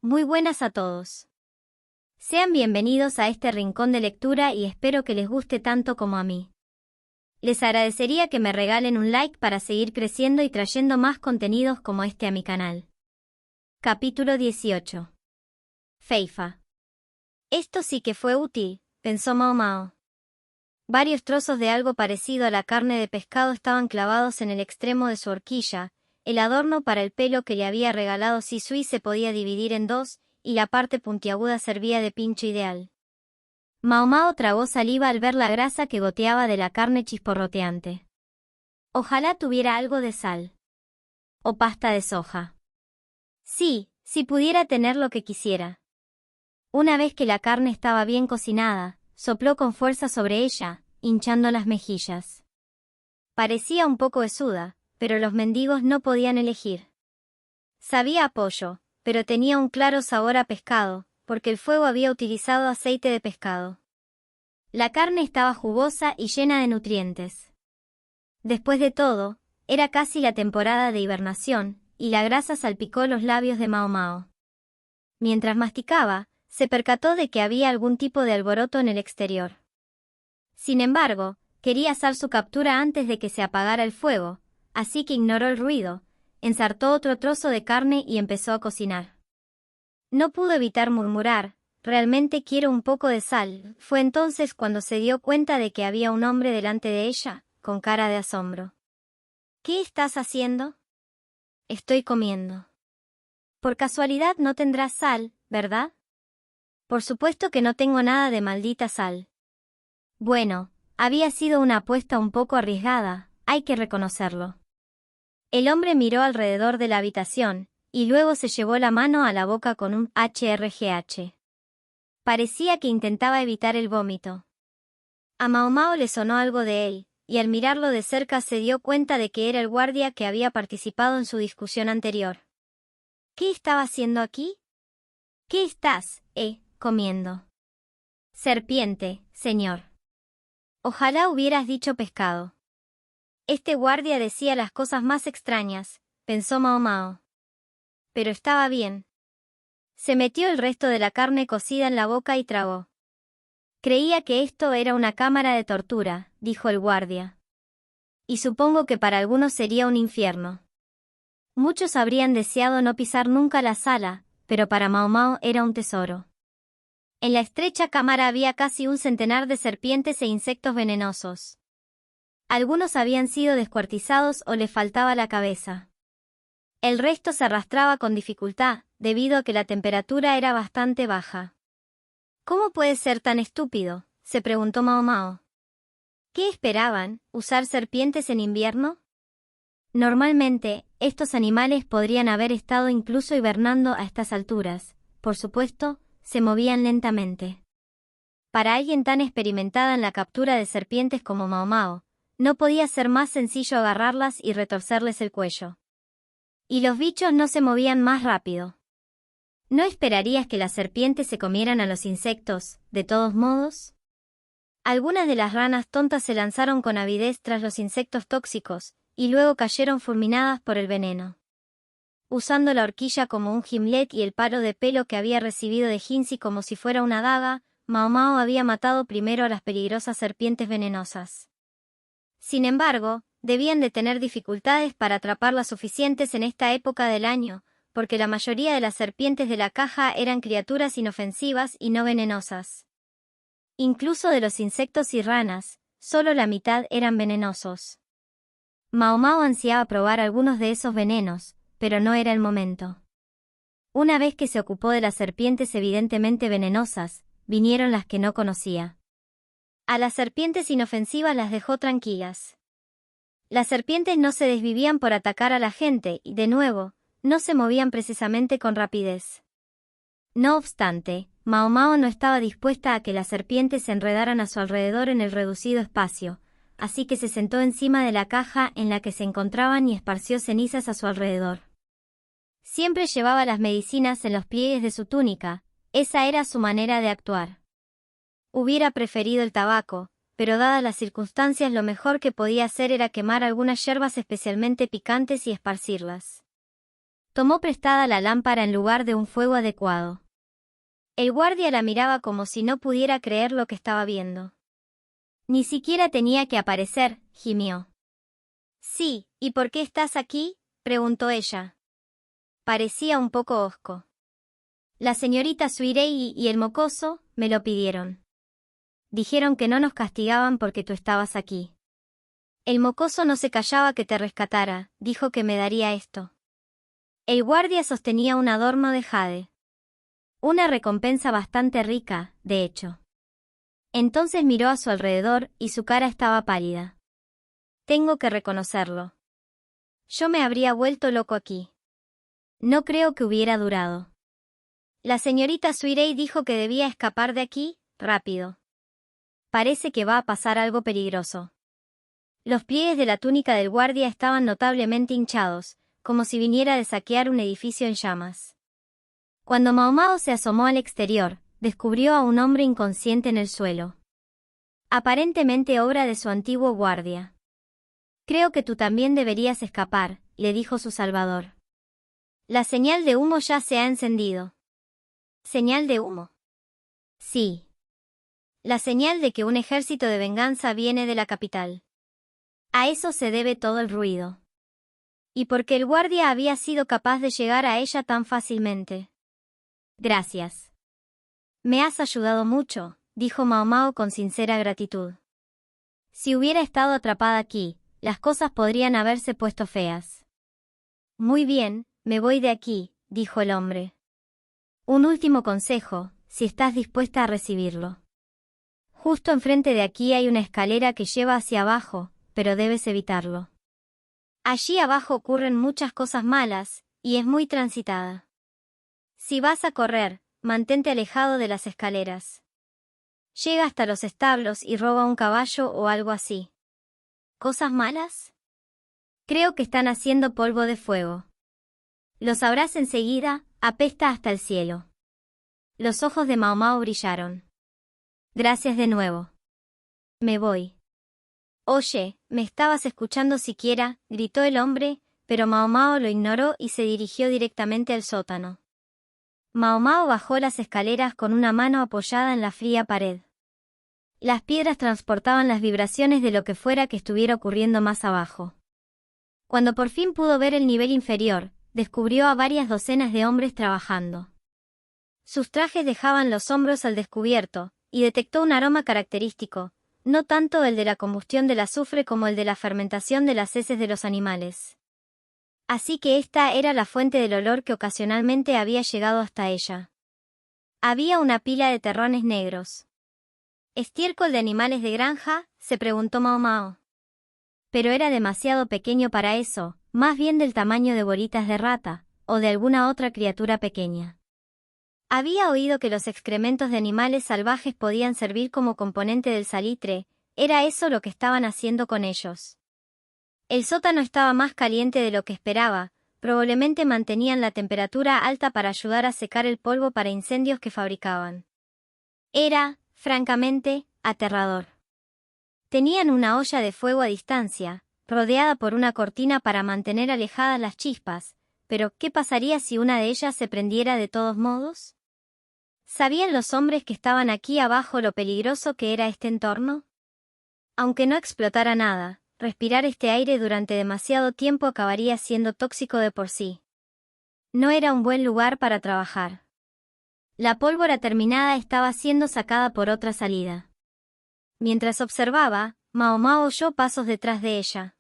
Muy buenas a todos. Sean bienvenidos a este rincón de lectura y espero que les guste tanto como a mí. Les agradecería que me regalen un like para seguir creciendo y trayendo más contenidos como este a mi canal. Capítulo 18. Feifa. Esto sí que fue útil, pensó Mao Mao. Varios trozos de algo parecido a la carne de pescado estaban clavados en el extremo de su horquilla. El adorno para el pelo que le había regalado Sisui se podía dividir en dos, y la parte puntiaguda servía de pincho ideal. Mao Mao tragó saliva al ver la grasa que goteaba de la carne chisporroteante. Ojalá tuviera algo de sal. O pasta de soja. Sí, si pudiera tener lo que quisiera. Una vez que la carne estaba bien cocinada, sopló con fuerza sobre ella, hinchando las mejillas. Parecía un poco huesuda, pero los mendigos no podían elegir. Sabía a pollo, pero tenía un claro sabor a pescado, porque el fuego había utilizado aceite de pescado. La carne estaba jugosa y llena de nutrientes. Después de todo, era casi la temporada de hibernación, y la grasa salpicó los labios de Mao Mao. Mientras masticaba, se percató de que había algún tipo de alboroto en el exterior. Sin embargo, quería hacer su captura antes de que se apagara el fuego, así que ignoró el ruido, ensartó otro trozo de carne y empezó a cocinar. No pudo evitar murmurar, «Realmente quiero un poco de sal». Fue entonces cuando se dio cuenta de que había un hombre delante de ella, con cara de asombro. «¿Qué estás haciendo?» «Estoy comiendo». «Por casualidad no tendrás sal, ¿verdad?» «Por supuesto que no tengo nada de maldita sal». Bueno, había sido una apuesta un poco arriesgada, hay que reconocerlo. El hombre miró alrededor de la habitación, y luego se llevó la mano a la boca con un HRGH. Parecía que intentaba evitar el vómito. A Mao Mao le sonó algo de él, y al mirarlo de cerca se dio cuenta de que era el guardia que había participado en su discusión anterior. ¿Qué estaba haciendo aquí? ¿Qué estás, comiendo? Serpiente, señor. Ojalá hubieras dicho pescado. Este guardia decía las cosas más extrañas, pensó Mao Mao. Pero estaba bien. Se metió el resto de la carne cocida en la boca y tragó. Creía que esto era una cámara de tortura, dijo el guardia. Y supongo que para algunos sería un infierno. Muchos habrían deseado no pisar nunca la sala, pero para Mao Mao era un tesoro. En la estrecha cámara había casi un centenar de serpientes e insectos venenosos. Algunos habían sido descuartizados o les faltaba la cabeza. El resto se arrastraba con dificultad, debido a que la temperatura era bastante baja. ¿Cómo puede ser tan estúpido?, se preguntó Mao Mao. ¿Qué esperaban, usar serpientes en invierno? Normalmente, estos animales podrían haber estado incluso hibernando a estas alturas. Por supuesto, se movían lentamente. Para alguien tan experimentada en la captura de serpientes como Mao Mao, no podía ser más sencillo agarrarlas y retorcerles el cuello. Y los bichos no se movían más rápido. ¿No esperarías que las serpientes se comieran a los insectos, de todos modos? Algunas de las ranas tontas se lanzaron con avidez tras los insectos tóxicos, y luego cayeron fulminadas por el veneno. Usando la horquilla como un gimlet y el palo de pelo que había recibido de Jinzi como si fuera una daga, Mao Mao había matado primero a las peligrosas serpientes venenosas. Sin embargo, debían de tener dificultades para atrapar las suficientes en esta época del año, porque la mayoría de las serpientes de la caja eran criaturas inofensivas y no venenosas. Incluso de los insectos y ranas, solo la mitad eran venenosos. Mao Mao ansiaba probar algunos de esos venenos, pero no era el momento. Una vez que se ocupó de las serpientes evidentemente venenosas, vinieron las que no conocía. A las serpientes inofensivas las dejó tranquilas. Las serpientes no se desvivían por atacar a la gente y, de nuevo, no se movían precisamente con rapidez. No obstante, Mao Mao no estaba dispuesta a que las serpientes se enredaran a su alrededor en el reducido espacio, así que se sentó encima de la caja en la que se encontraban y esparció cenizas a su alrededor. Siempre llevaba las medicinas en los pliegues de su túnica, esa era su manera de actuar. Hubiera preferido el tabaco, pero dadas las circunstancias lo mejor que podía hacer era quemar algunas hierbas especialmente picantes y esparcirlas. Tomó prestada la lámpara en lugar de un fuego adecuado. El guardia la miraba como si no pudiera creer lo que estaba viendo. Ni siquiera tenía que aparecer, gimió. Sí, ¿y por qué estás aquí?, preguntó ella. Parecía un poco hosco. La señorita Suirey y el mocoso me lo pidieron. Dijeron que no nos castigaban porque tú estabas aquí. El mocoso no se callaba que te rescatara, dijo que me daría esto. El guardia sostenía un adorno de jade. Una recompensa bastante rica, de hecho. Entonces miró a su alrededor y su cara estaba pálida. Tengo que reconocerlo. Yo me habría vuelto loco aquí. No creo que hubiera durado. La señorita Suirey dijo que debía escapar de aquí, rápido. Parece que va a pasar algo peligroso. Los pliegues de la túnica del guardia estaban notablemente hinchados, como si viniera de saquear un edificio en llamas. Cuando Mao Mao se asomó al exterior, descubrió a un hombre inconsciente en el suelo. Aparentemente obra de su antiguo guardia. Creo que tú también deberías escapar, le dijo su salvador. La señal de humo ya se ha encendido. ¿Señal de humo? Sí. La señal de que un ejército de venganza viene de la capital. A eso se debe todo el ruido. Y porque el guardia había sido capaz de llegar a ella tan fácilmente. Gracias. Me has ayudado mucho, dijo Mao Mao con sincera gratitud. Si hubiera estado atrapada aquí, las cosas podrían haberse puesto feas. Muy bien, me voy de aquí, dijo el hombre. Un último consejo, si estás dispuesta a recibirlo. Justo enfrente de aquí hay una escalera que lleva hacia abajo, pero debes evitarlo. Allí abajo ocurren muchas cosas malas, y es muy transitada. Si vas a correr, mantente alejado de las escaleras. Llega hasta los establos y roba un caballo o algo así. ¿Cosas malas? Creo que están haciendo polvo de fuego. Lo sabrás enseguida, apesta hasta el cielo. Los ojos de Mao Mao brillaron. Gracias de nuevo. Me voy. Oye, ¿me estabas escuchando siquiera?, gritó el hombre, pero Mao Mao lo ignoró y se dirigió directamente al sótano. Mao Mao bajó las escaleras con una mano apoyada en la fría pared. Las piedras transportaban las vibraciones de lo que fuera que estuviera ocurriendo más abajo. Cuando por fin pudo ver el nivel inferior, descubrió a varias docenas de hombres trabajando. Sus trajes dejaban los hombros al descubierto, y detectó un aroma característico, no tanto el de la combustión del azufre como el de la fermentación de las heces de los animales. Así que esta era la fuente del olor que ocasionalmente había llegado hasta ella. Había una pila de terrones negros. ¿Estiércol de animales de granja?, se preguntó Mao Mao. Pero era demasiado pequeño para eso, más bien del tamaño de bolitas de rata, o de alguna otra criatura pequeña. Había oído que los excrementos de animales salvajes podían servir como componente del salitre, era eso lo que estaban haciendo con ellos. El sótano estaba más caliente de lo que esperaba, probablemente mantenían la temperatura alta para ayudar a secar el polvo para incendios que fabricaban. Era, francamente, aterrador. Tenían una olla de fuego a distancia, rodeada por una cortina para mantener alejadas las chispas, pero ¿qué pasaría si una de ellas se prendiera de todos modos? ¿Sabían los hombres que estaban aquí abajo lo peligroso que era este entorno? Aunque no explotara nada, respirar este aire durante demasiado tiempo acabaría siendo tóxico de por sí. No era un buen lugar para trabajar. La pólvora terminada estaba siendo sacada por otra salida. Mientras observaba, Mao Mao oyó pasos detrás de ella.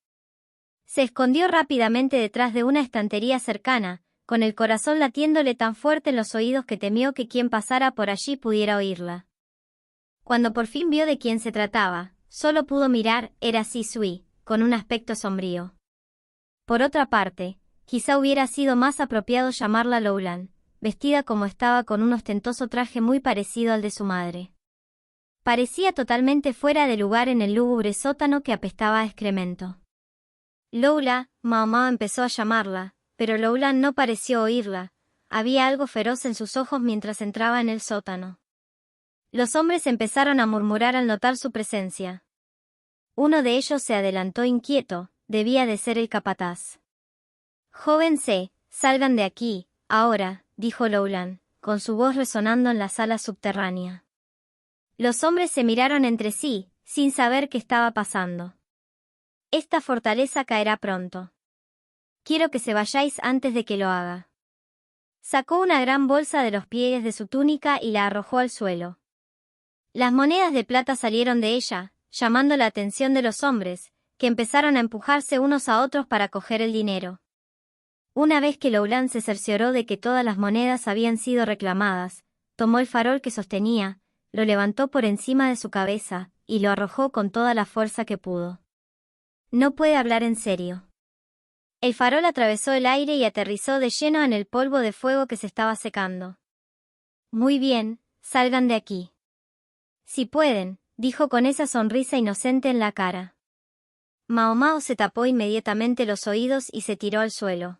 Se escondió rápidamente detrás de una estantería cercana, con el corazón latiéndole tan fuerte en los oídos que temió que quien pasara por allí pudiera oírla. Cuando por fin vio de quién se trataba, solo pudo mirar, era Xi Sui, con un aspecto sombrío. Por otra parte, quizá hubiera sido más apropiado llamarla Loulan, vestida como estaba con un ostentoso traje muy parecido al de su madre. Parecía totalmente fuera de lugar en el lúgubre sótano que apestaba a excremento. Loula, Mao Mao empezó a llamarla, pero Loulan no pareció oírla, había algo feroz en sus ojos mientras entraba en el sótano. Los hombres empezaron a murmurar al notar su presencia. Uno de ellos se adelantó inquieto, debía de ser el capataz. Joven C, salgan de aquí, ahora, dijo Loulan, con su voz resonando en la sala subterránea. Los hombres se miraron entre sí, sin saber qué estaba pasando. Esta fortaleza caerá pronto. Quiero que se vayáis antes de que lo haga. Sacó una gran bolsa de los pliegues de su túnica y la arrojó al suelo. Las monedas de plata salieron de ella, llamando la atención de los hombres, que empezaron a empujarse unos a otros para coger el dinero. Una vez que Loulan se cercioró de que todas las monedas habían sido reclamadas, tomó el farol que sostenía, lo levantó por encima de su cabeza, y lo arrojó con toda la fuerza que pudo. No puede hablar en serio. El farol atravesó el aire y aterrizó de lleno en el polvo de fuego que se estaba secando. Muy bien, salgan de aquí. Si pueden, dijo con esa sonrisa inocente en la cara. Mao Mao se tapó inmediatamente los oídos y se tiró al suelo.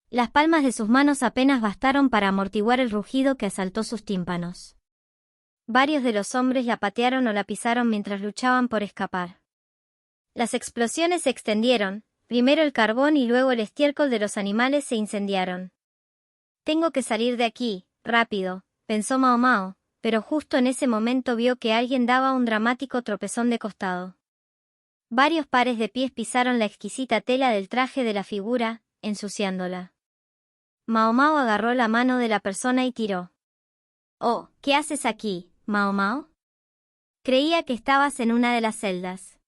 Las palmas de sus manos apenas bastaron para amortiguar el rugido que asaltó sus tímpanos. Varios de los hombres la patearon o la pisaron mientras luchaban por escapar. Las explosiones se extendieron, primero el carbón y luego el estiércol de los animales se incendiaron. Tengo que salir de aquí, rápido, pensó Mao Mao, pero justo en ese momento vio que alguien daba un dramático tropezón de costado. Varios pares de pies pisaron la exquisita tela del traje de la figura, ensuciándola. Mao Mao agarró la mano de la persona y tiró. «Oh, ¿qué haces aquí, Mao Mao? Creía que estabas en una de las celdas».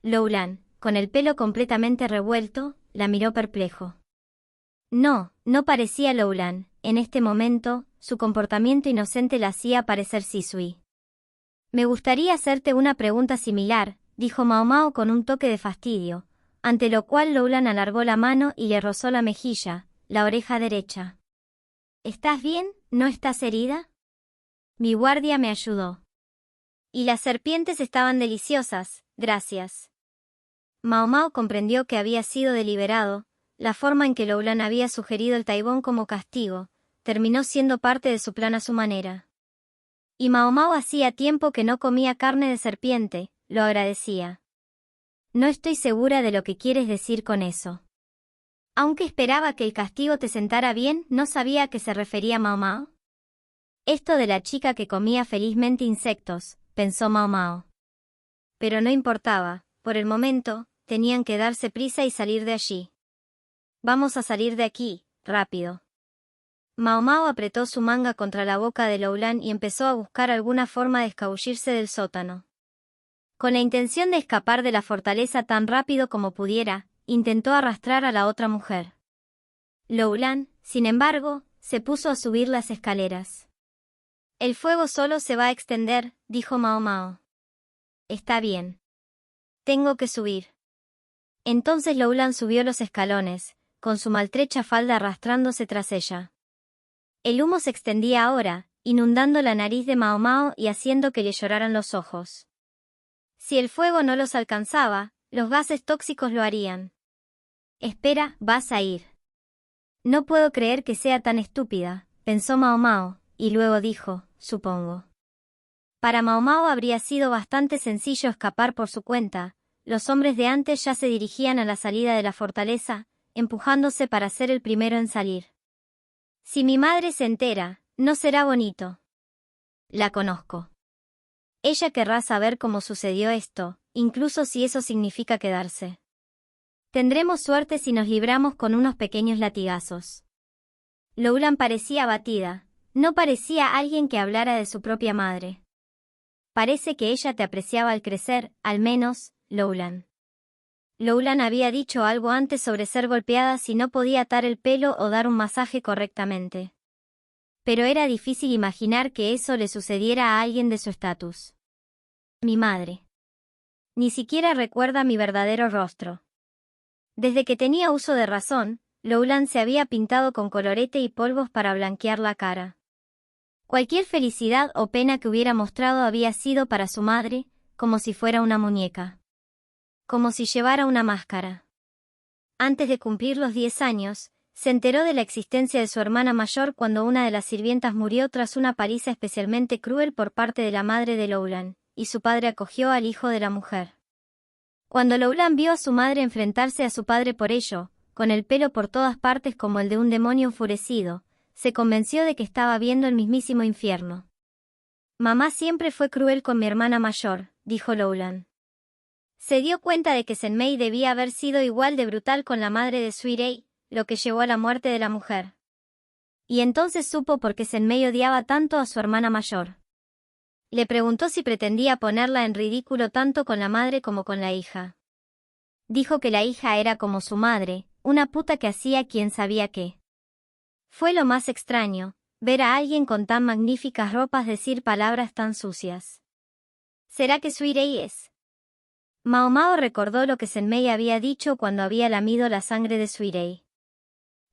Loulan, con el pelo completamente revuelto, la miró perplejo. No, no parecía Loulan, en este momento, su comportamiento inocente la hacía parecer Sisui. «Me gustaría hacerte una pregunta similar», dijo Mao Mao con un toque de fastidio, ante lo cual Loulan alargó la mano y le rozó la mejilla, la oreja derecha. «¿Estás bien? ¿No estás herida?» «Mi guardia me ayudó. Y las serpientes estaban deliciosas, gracias». Mao Mao comprendió que había sido deliberado, la forma en que Loulan había sugerido el taibón como castigo, terminó siendo parte de su plan a su manera. Y Mao Mao hacía tiempo que no comía carne de serpiente, lo agradecía. No estoy segura de lo que quieres decir con eso. Aunque esperaba que el castigo te sentara bien, ¿no sabía a qué se refería Mao Mao? Esto de la chica que comía felizmente insectos, pensó Mao Mao. Pero no importaba, por el momento, tenían que darse prisa y salir de allí. Vamos a salir de aquí, rápido. Mao Mao apretó su manga contra la boca de Loulan y empezó a buscar alguna forma de escabullirse del sótano. Con la intención de escapar de la fortaleza tan rápido como pudiera, intentó arrastrar a la otra mujer. Loulan, sin embargo, se puso a subir las escaleras. El fuego solo se va a extender, dijo Mao Mao. Está bien. Tengo que subir. Entonces Loulan subió los escalones, con su maltrecha falda arrastrándose tras ella. El humo se extendía ahora, inundando la nariz de Mao Mao y haciendo que le lloraran los ojos. Si el fuego no los alcanzaba, los gases tóxicos lo harían. Espera, vas a ir. No puedo creer que sea tan estúpida, pensó Mao Mao, y luego dijo, supongo. Para Mao Mao habría sido bastante sencillo escapar por su cuenta, los hombres de antes ya se dirigían a la salida de la fortaleza, empujándose para ser el primero en salir. Si mi madre se entera, no será bonito. La conozco. Ella querrá saber cómo sucedió esto, incluso si eso significa quedarse. Tendremos suerte si nos libramos con unos pequeños latigazos. Loulan parecía abatida, no parecía alguien que hablara de su propia madre. Parece que ella te apreciaba al crecer, al menos, Loulan. Loulan había dicho algo antes sobre ser golpeada si no podía atar el pelo o dar un masaje correctamente. Pero era difícil imaginar que eso le sucediera a alguien de su estatus. Mi madre. Ni siquiera recuerda mi verdadero rostro. Desde que tenía uso de razón, Loulan se había pintado con colorete y polvos para blanquear la cara. Cualquier felicidad o pena que hubiera mostrado había sido para su madre, como si fuera una muñeca. Como si llevara una máscara. Antes de cumplir los 10 años, se enteró de la existencia de su hermana mayor cuando una de las sirvientas murió tras una paliza especialmente cruel por parte de la madre de Loulan, y su padre acogió al hijo de la mujer. Cuando Loulan vio a su madre enfrentarse a su padre por ello, con el pelo por todas partes como el de un demonio enfurecido, se convenció de que estaba viendo el mismísimo infierno. Mamá siempre fue cruel con mi hermana mayor, dijo Lowland. Se dio cuenta de que Senmei debía haber sido igual de brutal con la madre de Suirei, lo que llevó a la muerte de la mujer. Y entonces supo por qué Senmei odiaba tanto a su hermana mayor. Le preguntó si pretendía ponerla en ridículo tanto con la madre como con la hija. Dijo que la hija era como su madre, una puta que hacía quien sabía qué. Fue lo más extraño, ver a alguien con tan magníficas ropas decir palabras tan sucias. ¿Será que Suirei es? Mao Mao recordó lo que Senmei había dicho cuando había lamido la sangre de Suirei.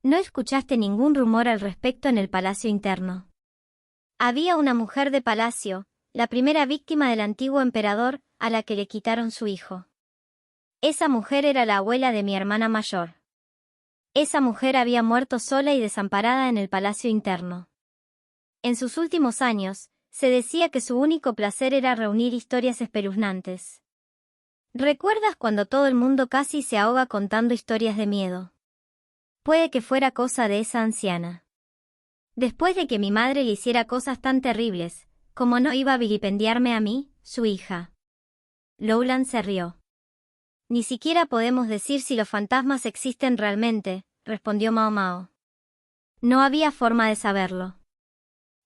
No escuchaste ningún rumor al respecto en el palacio interno. Había una mujer de palacio, la primera víctima del antiguo emperador, a la que le quitaron su hijo. Esa mujer era la abuela de mi hermana mayor. Esa mujer había muerto sola y desamparada en el palacio interno. En sus últimos años, se decía que su único placer era reunir historias espeluznantes. ¿Recuerdas cuando todo el mundo casi se ahoga contando historias de miedo? Puede que fuera cosa de esa anciana. Después de que mi madre le hiciera cosas tan terribles, ¿cómo no iba a vilipendiarme a mí, su hija? Lowland se rió. Ni siquiera podemos decir si los fantasmas existen realmente, respondió Mao Mao. No había forma de saberlo.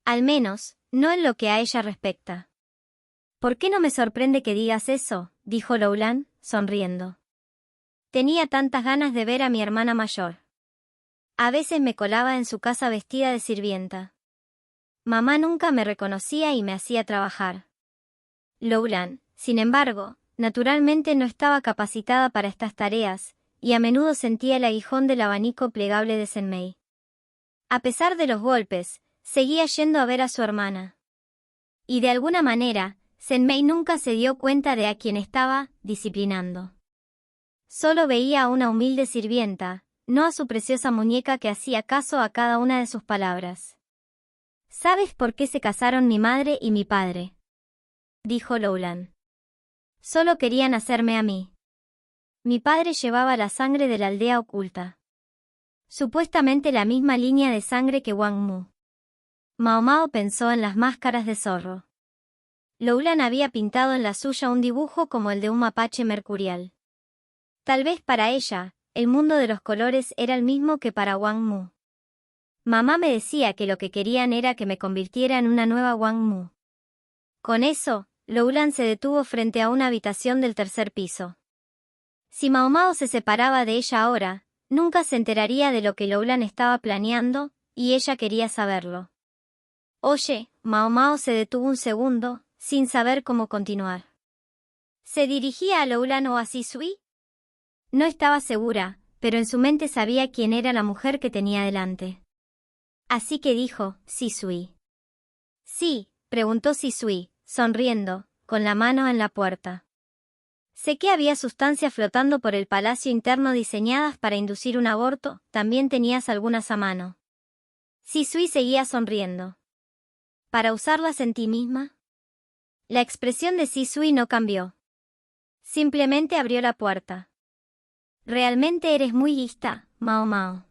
Al menos, no en lo que a ella respecta. ¿Por qué no me sorprende que digas eso?, dijo Lowland, sonriendo. Tenía tantas ganas de ver a mi hermana mayor. A veces me colaba en su casa vestida de sirvienta. Mamá nunca me reconocía y me hacía trabajar. Lowland, sin embargo, naturalmente no estaba capacitada para estas tareas, y a menudo sentía el aguijón del abanico plegable de Senmei. A pesar de los golpes, seguía yendo a ver a su hermana. Y de alguna manera, Senmei nunca se dio cuenta de a quién estaba disciplinando. Solo veía a una humilde sirvienta, no a su preciosa muñeca que hacía caso a cada una de sus palabras. ¿Sabes por qué se casaron mi madre y mi padre?, dijo Lowland. Solo querían hacerme a mí. Mi padre llevaba la sangre de la aldea oculta. Supuestamente la misma línea de sangre que Wang Mu. Mao Mao pensó en las máscaras de zorro. Lowland había pintado en la suya un dibujo como el de un mapache mercurial. Tal vez para ella, el mundo de los colores era el mismo que para Wang Mu. Mamá me decía que lo que querían era que me convirtiera en una nueva Wang Mu. Con eso, Lowland se detuvo frente a una habitación del tercer piso. Si Mao Mao se separaba de ella ahora, nunca se enteraría de lo que Lowland estaba planeando, y ella quería saberlo. Oye, Mao Mao se detuvo un segundo, sin saber cómo continuar. ¿Se dirigía a Lowland o a Sisui? No estaba segura, pero en su mente sabía quién era la mujer que tenía delante. Así que dijo, Sisui. Sí, preguntó Sisui, sonriendo, con la mano en la puerta. Sé que había sustancias flotando por el palacio interno diseñadas para inducir un aborto, ¿también tenías algunas a mano? Sisui seguía sonriendo. ¿Para usarlas en ti misma? La expresión de Sisui no cambió. Simplemente abrió la puerta. Realmente eres muy lista, Mao Mao.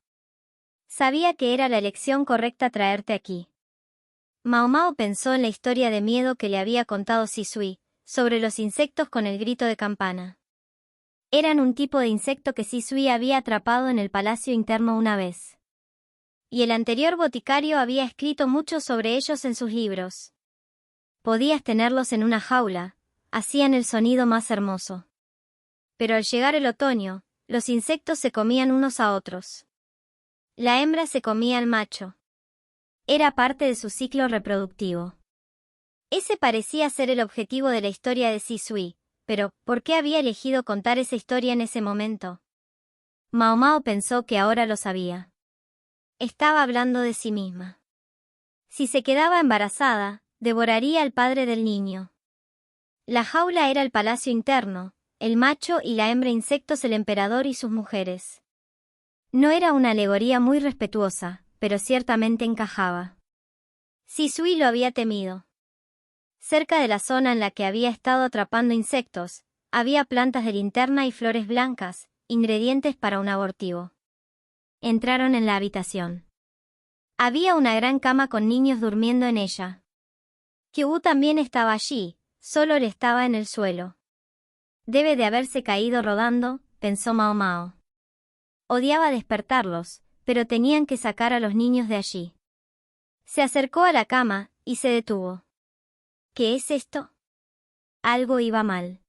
Sabía que era la elección correcta traerte aquí. Mao Mao pensó en la historia de miedo que le había contado Sisui, sobre los insectos con el grito de campana. Eran un tipo de insecto que Sisui había atrapado en el palacio interno una vez. Y el anterior boticario había escrito mucho sobre ellos en sus libros. Podías tenerlos en una jaula, hacían el sonido más hermoso. Pero al llegar el otoño, los insectos se comían unos a otros. La hembra se comía al macho. Era parte de su ciclo reproductivo. Ese parecía ser el objetivo de la historia de Sisui, pero ¿por qué había elegido contar esa historia en ese momento? Mao Mao pensó que ahora lo sabía. Estaba hablando de sí misma. Si se quedaba embarazada, devoraría al padre del niño. La jaula era el palacio interno, el macho y la hembra insectos el emperador y sus mujeres. No era una alegoría muy respetuosa, pero ciertamente encajaba. Sisui lo había temido. Cerca de la zona en la que había estado atrapando insectos, había plantas de linterna y flores blancas, ingredientes para un abortivo. Entraron en la habitación. Había una gran cama con niños durmiendo en ella. Kyu también estaba allí, solo él estaba en el suelo. Debe de haberse caído rodando, pensó Mao Mao. Odiaba despertarlos, pero tenían que sacar a los niños de allí. Se acercó a la cama, y se detuvo. ¿Qué es esto? Algo iba mal.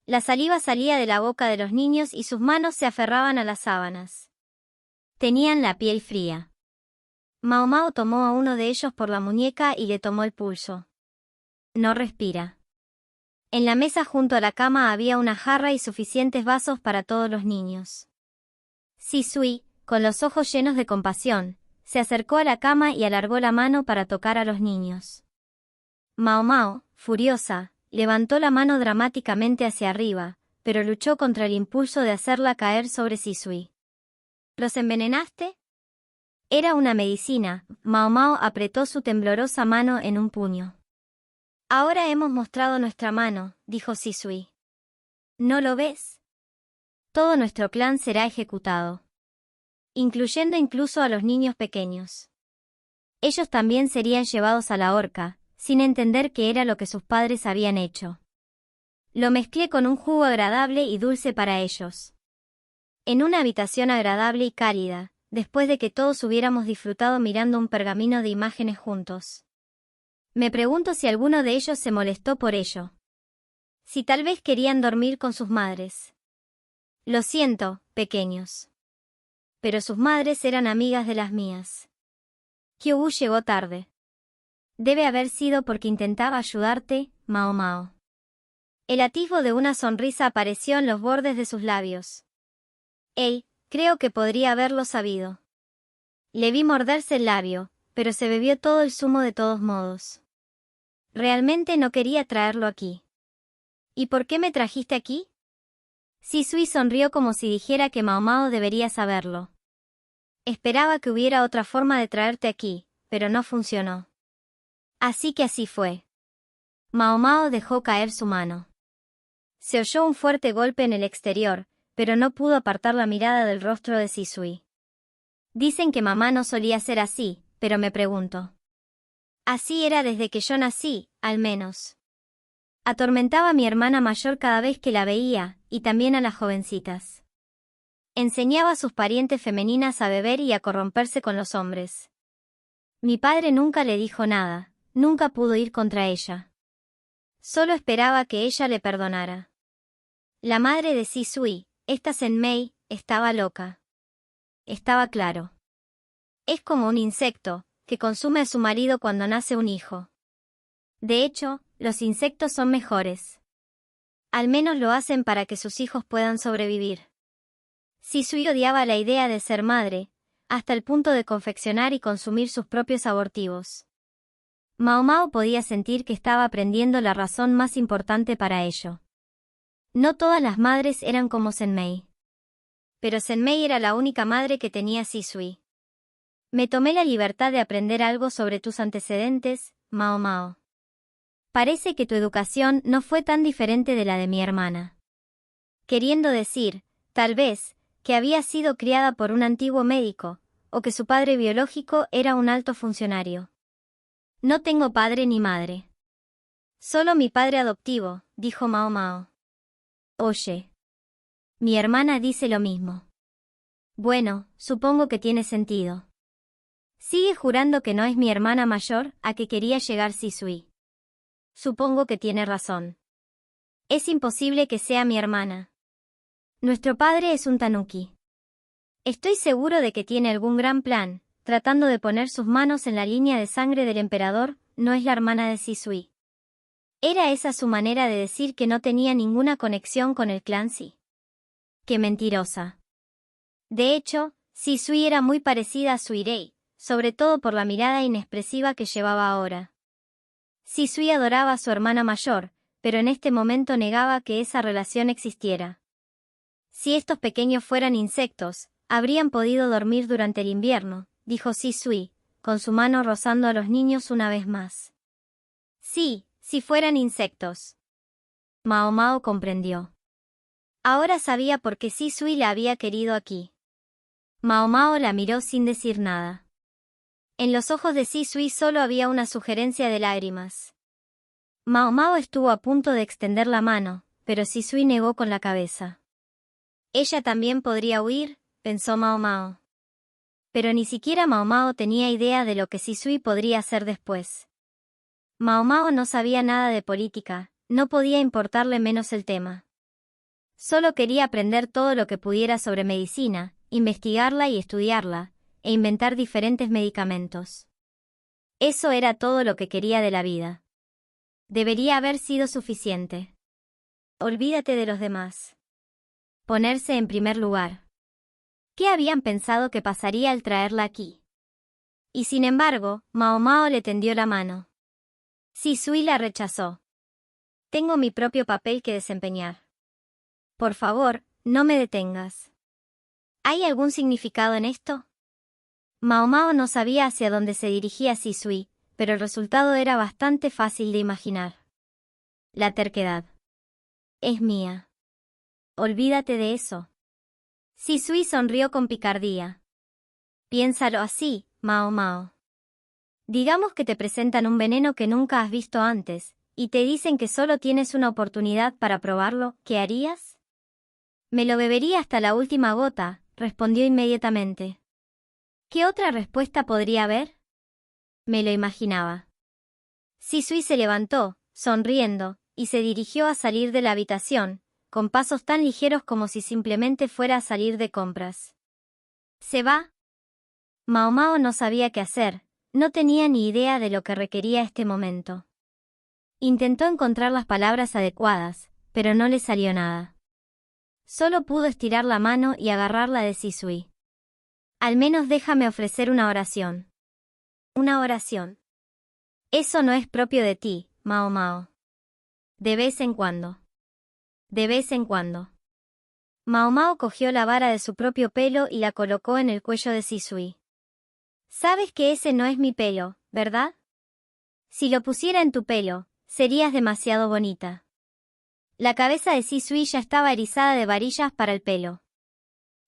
La saliva salía de la boca de los niños y sus manos se aferraban a las sábanas. Tenían la piel fría. Mao Mao tomó a uno de ellos por la muñeca y le tomó el pulso. No respira. En la mesa junto a la cama había una jarra y suficientes vasos para todos los niños. Sisui, con los ojos llenos de compasión, se acercó a la cama y alargó la mano para tocar a los niños. Mao Mao, furiosa, levantó la mano dramáticamente hacia arriba, pero luchó contra el impulso de hacerla caer sobre Sisui. ¿Los envenenaste? Era una medicina. Mao Mao apretó su temblorosa mano en un puño. Ahora hemos mostrado nuestra mano, dijo Sisui. ¿No lo ves? Todo nuestro clan será ejecutado. Incluyendo incluso a los niños pequeños. Ellos también serían llevados a la horca, sin entender qué era lo que sus padres habían hecho. Lo mezclé con un jugo agradable y dulce para ellos. En una habitación agradable y cálida, después de que todos hubiéramos disfrutado mirando un pergamino de imágenes juntos. Me pregunto si alguno de ellos se molestó por ello. Si tal vez querían dormir con sus madres. Lo siento, pequeños. Pero sus madres eran amigas de las mías. Kyu llegó tarde. Debe haber sido porque intentaba ayudarte, Mao Mao. El atisbo de una sonrisa apareció en los bordes de sus labios. Creo que podría haberlo sabido. Le vi morderse el labio, pero se bebió todo el zumo de todos modos. Realmente no quería traerlo aquí. ¿Y por qué me trajiste aquí? Sisui sonrió como si dijera que Mao Mao debería saberlo. Esperaba que hubiera otra forma de traerte aquí, pero no funcionó. Así que así fue. Mao Mao dejó caer su mano. Se oyó un fuerte golpe en el exterior, pero no pudo apartar la mirada del rostro de Sisui. Dicen que mamá no solía ser así, pero me pregunto. Así era desde que yo nací, al menos. Atormentaba a mi hermana mayor cada vez que la veía, y también a las jovencitas. Enseñaba a sus parientes femeninas a beber y a corromperse con los hombres. Mi padre nunca le dijo nada, nunca pudo ir contra ella. Solo esperaba que ella le perdonara. La madre de Sisui, esta Senmei, estaba loca. Estaba claro. Es como un insecto, que consume a su marido cuando nace un hijo. De hecho, los insectos son mejores. Al menos lo hacen para que sus hijos puedan sobrevivir. Sisui odiaba la idea de ser madre, hasta el punto de confeccionar y consumir sus propios abortivos. Mao Mao podía sentir que estaba aprendiendo la razón más importante para ello. No todas las madres eran como Senmei. Pero Senmei era la única madre que tenía Sisui. Me tomé la libertad de aprender algo sobre tus antecedentes, Mao Mao. Parece que tu educación no fue tan diferente de la de mi hermana. Queriendo decir, tal vez, que había sido criada por un antiguo médico, o que su padre biológico era un alto funcionario. No tengo padre ni madre. Solo mi padre adoptivo, dijo Mao Mao. Oye. Mi hermana dice lo mismo. Bueno, supongo que tiene sentido. Sigue jurando que no es mi hermana mayor, a que quería llegar Sisui. Supongo que tiene razón. Es imposible que sea mi hermana. Nuestro padre es un tanuki. Estoy seguro de que tiene algún gran plan, tratando de poner sus manos en la línea de sangre del emperador, no es la hermana de Sisui. ¿Era esa su manera de decir que no tenía ninguna conexión con el clan Si? ¡Qué mentirosa! De hecho, Sisui era muy parecida a Suirei, sobre todo por la mirada inexpresiva que llevaba ahora. Sisui adoraba a su hermana mayor, pero en este momento negaba que esa relación existiera. Si estos pequeños fueran insectos, habrían podido dormir durante el invierno, dijo Sisui, con su mano rozando a los niños una vez más. Sí, si fueran insectos. Mao Mao comprendió. Ahora sabía por qué Sisui la había querido aquí. Mao Mao la miró sin decir nada. En los ojos de Sisui solo había una sugerencia de lágrimas. Mao Mao estuvo a punto de extender la mano, pero Sisui negó con la cabeza. Ella también podría huir, pensó Mao Mao. Pero ni siquiera Mao Mao tenía idea de lo que Sisui podría hacer después. Mao Mao no sabía nada de política, no podía importarle menos el tema. Solo quería aprender todo lo que pudiera sobre medicina, investigarla y estudiarla, e inventar diferentes medicamentos. Eso era todo lo que quería de la vida. Debería haber sido suficiente. Olvídate de los demás. Ponerse en primer lugar. ¿Qué habían pensado que pasaría al traerla aquí? Y sin embargo, Mao Mao le tendió la mano. Sisui la rechazó. Tengo mi propio papel que desempeñar. Por favor, no me detengas. ¿Hay algún significado en esto? Mao Mao no sabía hacia dónde se dirigía Sisui, pero el resultado era bastante fácil de imaginar. La terquedad. Es mía. Olvídate de eso. Sisui sonrió con picardía. Piénsalo así, Mao Mao. Digamos que te presentan un veneno que nunca has visto antes, y te dicen que solo tienes una oportunidad para probarlo, ¿qué harías? Me lo bebería hasta la última gota, respondió inmediatamente. ¿Qué otra respuesta podría haber? Me lo imaginaba. Sisui se levantó, sonriendo, y se dirigió a salir de la habitación, con pasos tan ligeros como si simplemente fuera a salir de compras. ¿Se va? Mao Mao no sabía qué hacer, no tenía ni idea de lo que requería este momento. Intentó encontrar las palabras adecuadas, pero no le salió nada. Solo pudo estirar la mano y agarrarla de Sisui. Al menos déjame ofrecer una oración. Una oración. Eso no es propio de ti, Mao Mao. De vez en cuando. De vez en cuando. Mao Mao cogió la vara de su propio pelo y la colocó en el cuello de Sisui. Sabes que ese no es mi pelo, ¿verdad? Si lo pusiera en tu pelo, serías demasiado bonita. La cabeza de Sisui ya estaba erizada de varillas para el pelo.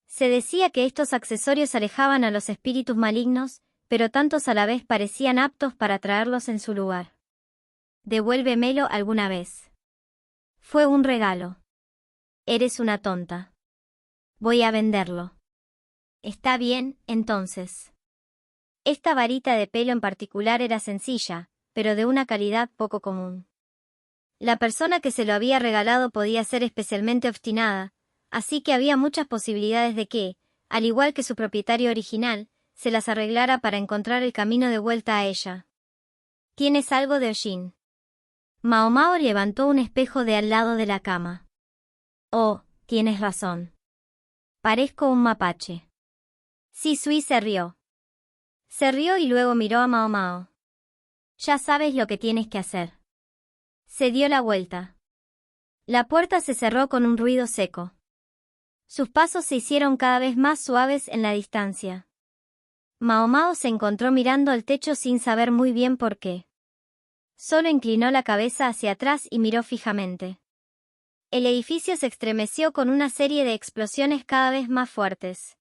Se decía que estos accesorios alejaban a los espíritus malignos, pero tantos a la vez parecían aptos para traerlos en su lugar. Devuélvemelo alguna vez. Fue un regalo. Eres una tonta. Voy a venderlo. Está bien, entonces. Esta varita de pelo en particular era sencilla, pero de una calidad poco común. La persona que se lo había regalado podía ser especialmente obstinada, así que había muchas posibilidades de que, al igual que su propietario original, se las arreglara para encontrar el camino de vuelta a ella. ¿Tienes algo de Ojin? Mao Mao levantó un espejo de al lado de la cama. Oh, tienes razón. Parezco un mapache. Sisui se rió. Se rió y luego miró a Mao Mao. Ya sabes lo que tienes que hacer. Se dio la vuelta. La puerta se cerró con un ruido seco. Sus pasos se hicieron cada vez más suaves en la distancia. Mao Mao se encontró mirando al techo sin saber muy bien por qué. Solo inclinó la cabeza hacia atrás y miró fijamente. El edificio se estremeció con una serie de explosiones cada vez más fuertes.